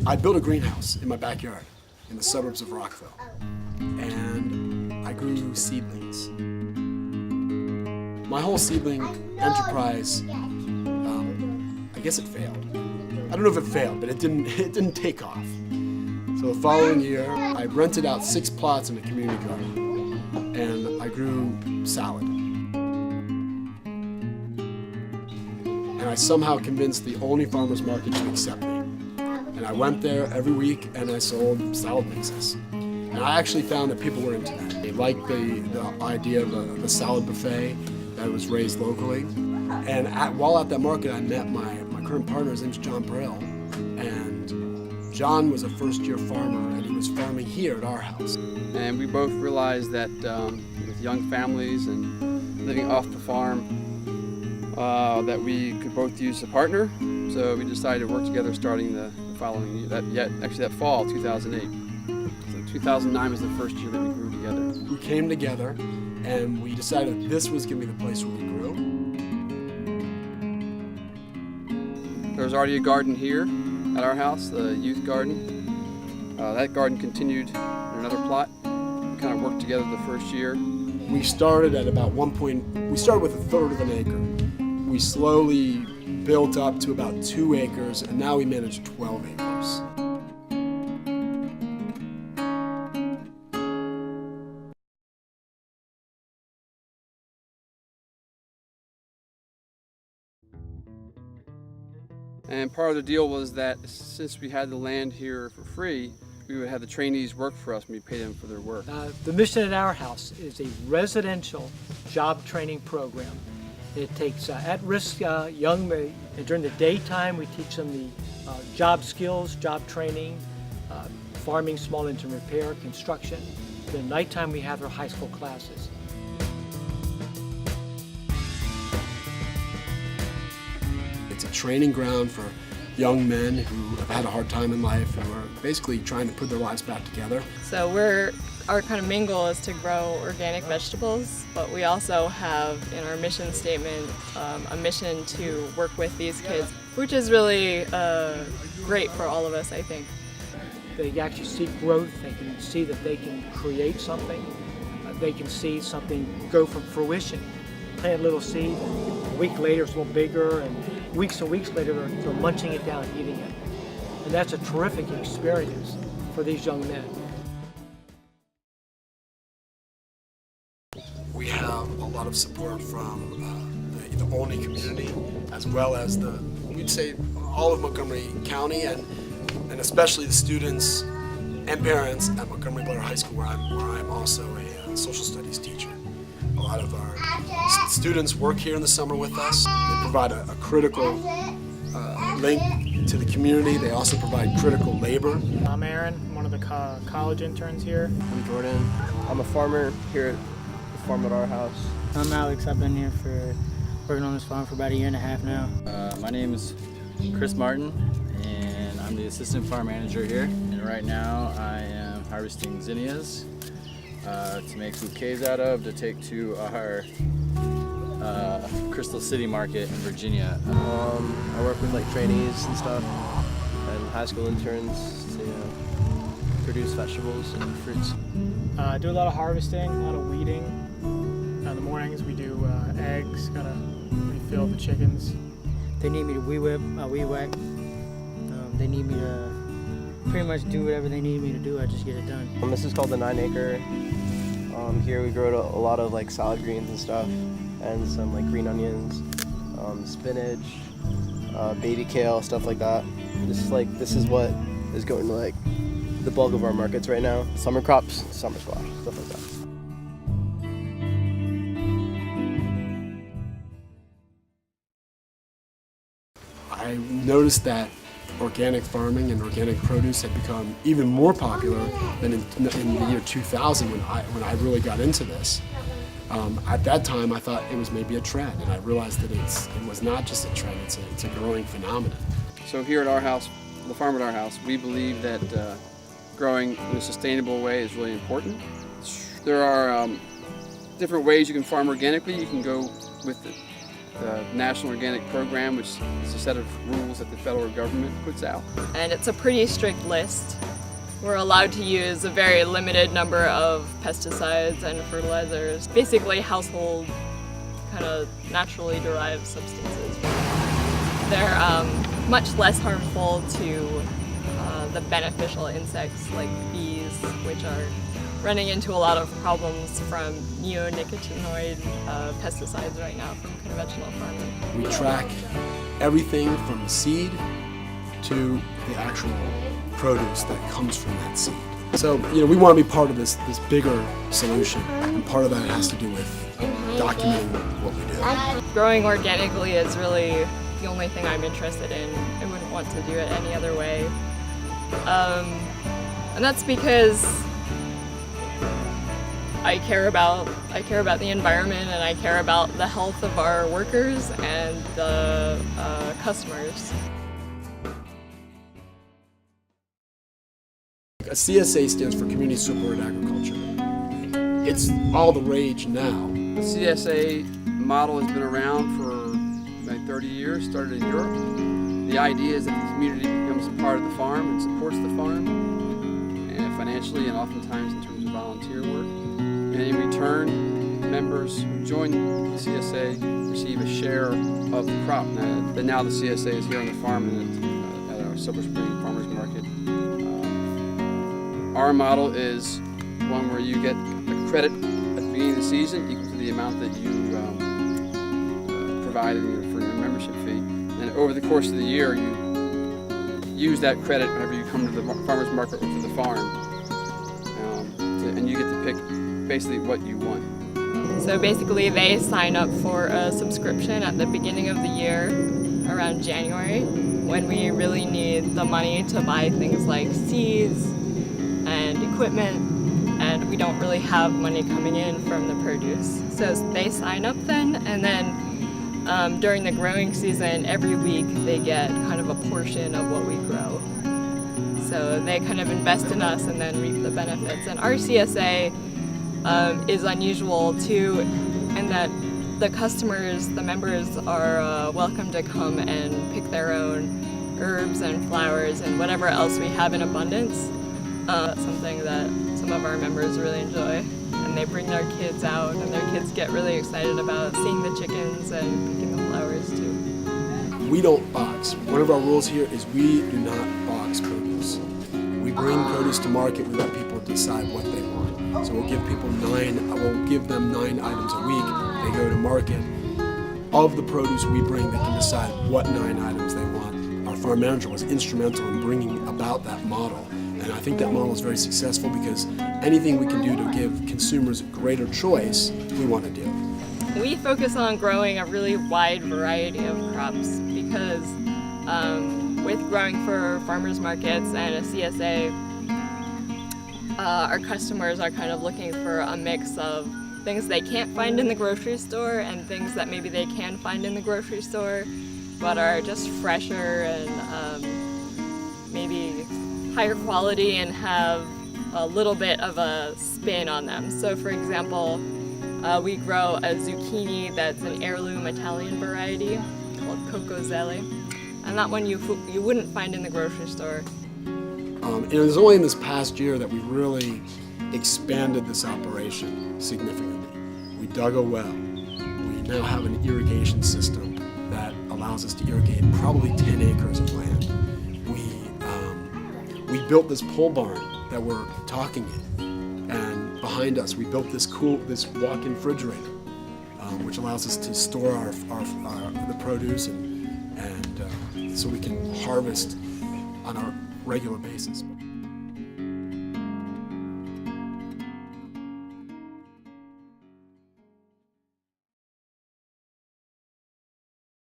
I built a greenhouse in my backyard in the suburbs of Rockville, and I grew seedlings. My whole seedling enterprise, I guess it failed. I don't know if it failed, but it didn't take off. So the following year, I rented out 6 plots in a community garden, and I grew salad. And I somehow convinced the only farmer's market to accept me. And I went there every week and I sold salad mixes. And I actually found that people were into that. They liked the idea of the salad buffet that was raised locally. And while at that market, I met my current partner. His name's John Braille. And John was a first-year farmer, and he was farming here at our house. And we both realized that with young families and living off the farm, that we could both use a partner. So we decided to work together starting the following year, that fall, 2008. So 2009 was the first year that we grew together. We came together and we decided that this was going to be the place where we grew. There was already a garden here at our house, the youth garden. That garden continued in another plot. We kind of worked together the first year. We started at about we started with 1/3 of an acre. We slowly built up to about 2 acres, and now we manage 12 acres. And part of the deal was that since we had the land here for free, we would have the trainees work for us and we pay them for their work. The mission at our house is a residential job training program. It takes at-risk young men, and during the daytime we teach them the job skills, job training, farming, small engine repair, construction. Then at nighttime we have their high school classes. It's a training ground for young men who have had a hard time in life, who are basically trying to put their lives back together. So our kind of main goal is to grow organic vegetables, but we also have in our mission statement a mission to work with these kids, which is really great for all of us, I think. They actually see growth, they can see that they can create something, they can see something go from fruition. Plant a little seed, a week later it's a little bigger, and weeks and weeks later they're munching it down, eating it. And that's a terrific experience for these young men. We have a lot of support from the Olney community, as well as we'd say all of Montgomery County, and especially the students and parents at Montgomery Blair High School, where I'm also a social studies teacher. A lot of our students work here in the summer with us. They provide a critical link to the community. They also provide critical labor. I'm Aaron, I'm one of the college interns here. I'm Jordan. I'm a farmer here at the farm at our house. I'm Alex. I've been here working on this farm for about 1.5 years now. My name is Chris Martin, and I'm the assistant farm manager here. And right now I am harvesting zinnias to make bouquets out of, to take to our Crystal City market in Virginia. I work with like trainees and stuff, and high school interns to produce vegetables and fruits. I do a lot of harvesting, a lot of weeding. In the mornings we do eggs, gotta refill the chickens. They need me to weed whack. They need me to pretty much do whatever they need me to do. I just get it done. This is called the 9 acre. Here we grow a lot of like salad greens and stuff, and some like green onions, spinach, baby kale, stuff like that. This is what is going to like the bulk of our markets right now. Summer crops, summer squash, stuff like that. I noticed that organic farming and organic produce had become even more popular than in the year 2000 when I really got into this. At that time, I thought it was maybe a trend, and I realized that it was not just a trend, it's a growing phenomenon. So here at our house, the farm at our house, we believe that growing in a sustainable way is really important. There are different ways you can farm organically. You can go with the National Organic Program, which is a set of rules that the federal government puts out. And it's a pretty strict list. We're allowed to use a very limited number of pesticides and fertilizers, basically household kind of naturally derived substances. They're much less harmful to the beneficial insects like bees, which are running into a lot of problems from neonicotinoid pesticides right now from conventional farming. We track everything from seed to the actual produce that comes from that seed. So, we want to be part of this bigger solution, and part of that has to do with documenting what we do. Growing organically is really the only thing I'm interested in. I wouldn't want to do it any other way. And that's because I care about the environment, and I care about the health of our workers and the customers. A CSA stands for Community Supported Agriculture. It's all the rage now. The CSA model has been around for like 30 years, started in Europe. The idea is that the community becomes a part of the farm and supports the farm, and financially and oftentimes in terms of volunteer work. And in return, members who join the CSA receive a share of the crop. Now the CSA is here on the farm and at our Silver Spring Farmers Market. Our model is one where you get a credit at the beginning of the season equal to the amount that you provided for your membership fee. And over the course of the year, you use that credit whenever you come to the farmer's market or to the farm. And you get to pick basically what you want. So basically they sign up for a subscription at the beginning of the year, around January, when we really need the money to buy things like seeds and equipment, and we don't really have money coming in from the produce. So they sign up then, and then during the growing season, every week they get kind of a portion of what we grow. So they kind of invest in us and then reap the benefits. And our CSA is unusual too, in that the customers, the members, are welcome to come and pick their own herbs and flowers and whatever else we have in abundance. That's something that some of our members really enjoy, and they bring their kids out, and their kids get really excited about seeing the chickens and picking the flowers too. We don't box. One of our rules here is we do not box produce. We bring produce to market. We let people decide what they want. So we'll give them 9 items a week. They go to market. Of the produce we bring, they can decide what 9 items they want. Our farm manager was instrumental in bringing about that model. And I think that model is very successful because anything we can do to give consumers greater choice, we want to do. We focus on growing a really wide variety of crops because with growing for farmers markets and a CSA, our customers are kind of looking for a mix of things they can't find in the grocery store and things that maybe they can find in the grocery store but are just fresher and maybe higher quality and have a little bit of a spin on them. So for example, we grow a zucchini that's an heirloom Italian variety called Cocozelle, and that one you wouldn't find in the grocery store. It was only in this past year that we really expanded this operation significantly. We dug a well. We now have an irrigation system that allows us to irrigate probably 10 acres of land. We built this pole barn that we're talking in, and behind us we built this walk-in refrigerator, which allows us to store the produce and so we can harvest on a regular basis.